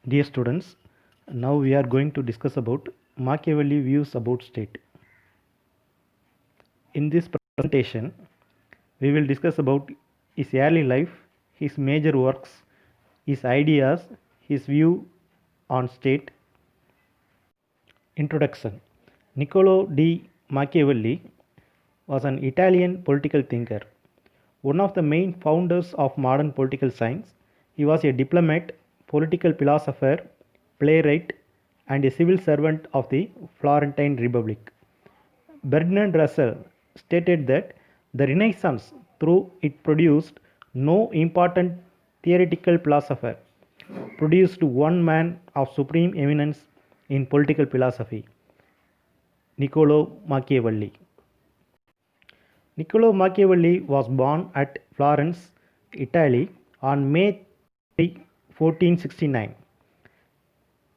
Dear students, now we are going to discuss about Machiavelli views about state. In this presentation, we will discuss about his early life, his major works, his ideas, his view on state. Introduction. Niccolo di Machiavelli was an Italian political thinker, one of the main founders of modern political science. He was a diplomat, political philosopher, playwright, and a civil servant of the Florentine Republic. Bertrand Russell stated that the Renaissance, through it produced no important theoretical philosopher, produced one man of supreme eminence in political philosophy, Niccolo Machiavelli. Niccolo Machiavelli was born at Florence, Italy on May 3, 1469.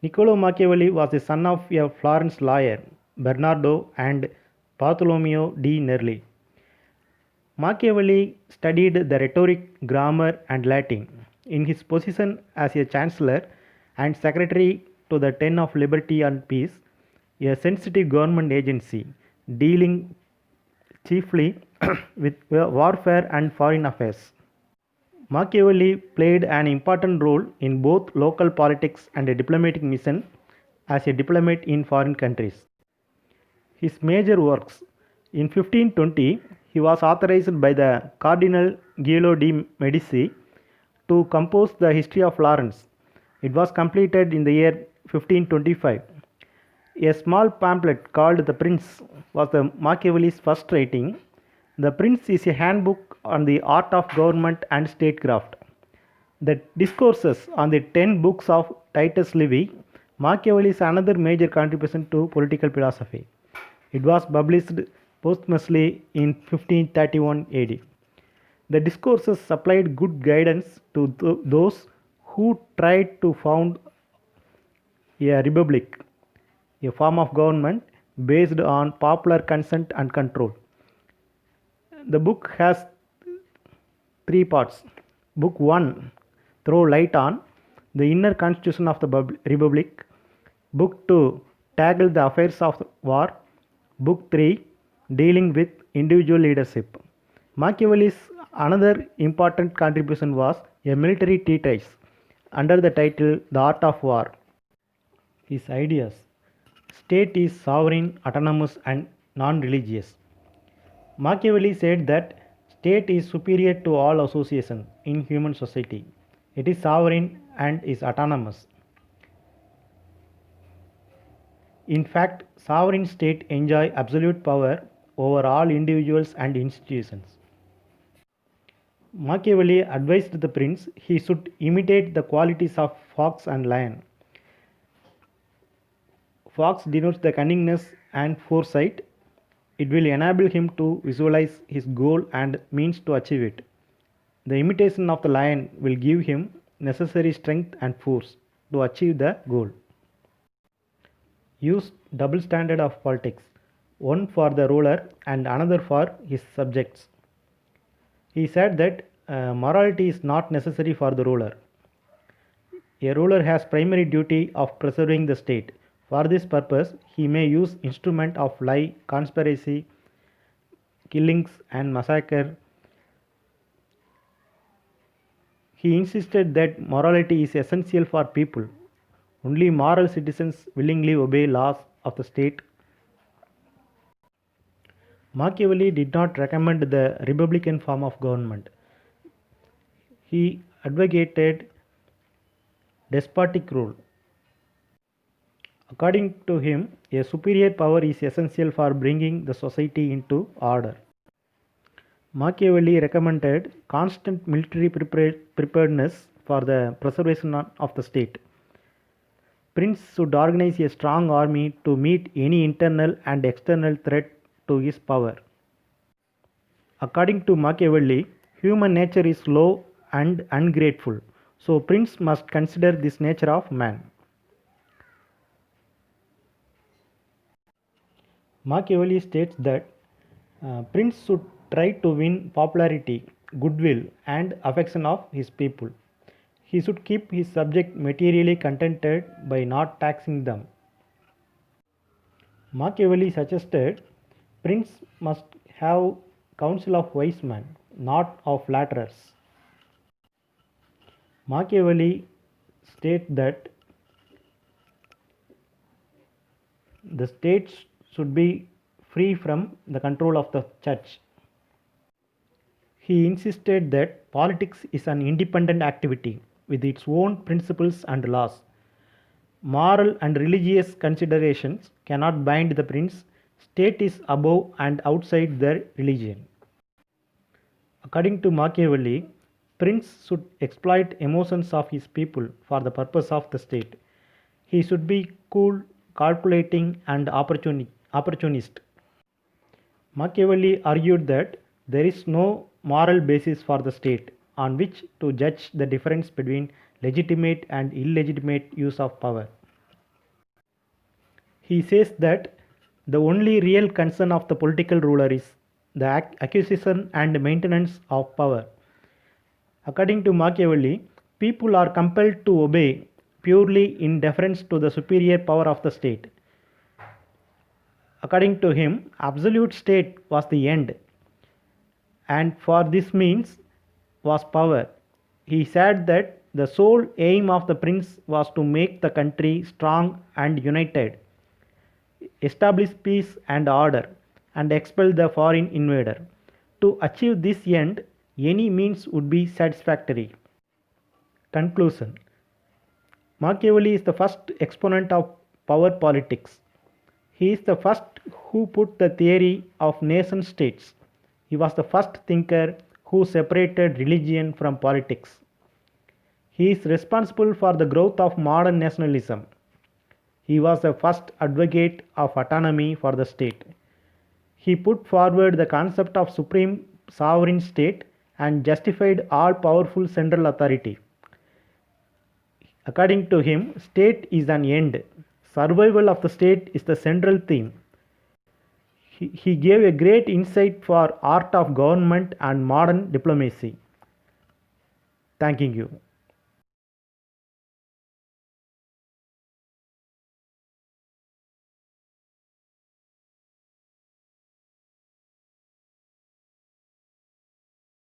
Niccolo Machiavelli was the son of a Florence lawyer, Bernardo and Bartolomeo di Nerli. Machiavelli studied the rhetoric, grammar, and Latin. In his position as a chancellor and secretary to the Ten of Liberty and Peace, a sensitive government agency dealing chiefly with warfare and foreign affairs. Machiavelli played an important role in both local politics and a diplomatic mission as a diplomat in foreign countries. His major works. In 1520, he was authorized by the Cardinal Giulio de Medici to compose the history of Florence. It was completed in the year 1525. A small pamphlet called The Prince was the Machiavelli's first writing. The Prince is a handbook on the art of government and statecraft. The discourses on the 10 books of Titus Livy, Machiavelli's another major contribution to political philosophy. It was published posthumously in 1531 AD. The discourses supplied good guidance to those who tried to found a republic, a form of government based on popular consent and control. The book has three parts. Book 1 throw light on the inner constitution of the republic. Book 2 tackle the affairs of the war. Book 3 dealing with individual leadership. Machiavelli's another important contribution was a military treatise under the title The Art of War. His ideas. State is sovereign, autonomous, and non-religious. Machiavelli said that state is superior to all association in human society. It is sovereign and is autonomous. In fact, sovereign state enjoy absolute power over all individuals and institutions. Machiavelli advised the prince he should imitate the qualities of fox and lion. Fox denotes the cunningness and foresight. It will enable him to visualize his goal and means to achieve it. The imitation of the lion will give him necessary strength and force to achieve the goal. Use double standard of politics, one for the ruler and another for his subjects. He said that morality is not necessary for the ruler. A ruler has primary duty of preserving the state. For this purpose, he may use instrument of lie, conspiracy, killings, and massacre. He insisted that morality is essential for people. Only moral citizens willingly obey laws of the state. Machiavelli did not recommend the republican form of government. He advocated despotic rule. According to him, a superior power is essential for bringing the society into order. Machiavelli recommended constant military preparedness for the preservation of the state. Prince should organize a strong army to meet any internal and external threat to his power. According to Machiavelli, human nature is low and ungrateful, so prince must consider this nature of man. Machiavelli states that prince should try to win popularity, goodwill, and affection of his people. He should keep his subject materially contented by not taxing them. Machiavelli suggested prince must have counsel of wise men, not of flatterers. Machiavelli states that the state should be free from the control of the church. He insisted that politics is an independent activity with its own principles and laws. Moral and religious considerations cannot bind the prince. State is above and outside the religion. According to Machiavelli, prince should exploit emotions of his people for the purpose of the state. He should be cool, calculating, and opportunist. Machiavelli argued that there is no moral basis for the state on which to judge the difference between legitimate and illegitimate use of power. He says that the only real concern of the political ruler is the acquisition and maintenance of power. According to Machiavelli, people are compelled to obey purely in deference to the superior power of the state. According to him, absolute state was the end, and for this means was power. He said that the sole aim of the prince was to make the country strong and united, establish peace and order, and expel the foreign invader. To achieve this end, any means would be satisfactory. Conclusion. Machiavelli is the first exponent of power politics. He is the first who put the theory of nation states. He was the first thinker who separated religion from politics. He is responsible for the growth of modern nationalism. He was the first advocate of autonomy for the state. He put forward the concept of supreme sovereign state and justified all powerful central authority. According to him, state is an end. Survival of the state is the central theme. He gave a great insight for art of government and modern diplomacy. Thanking you.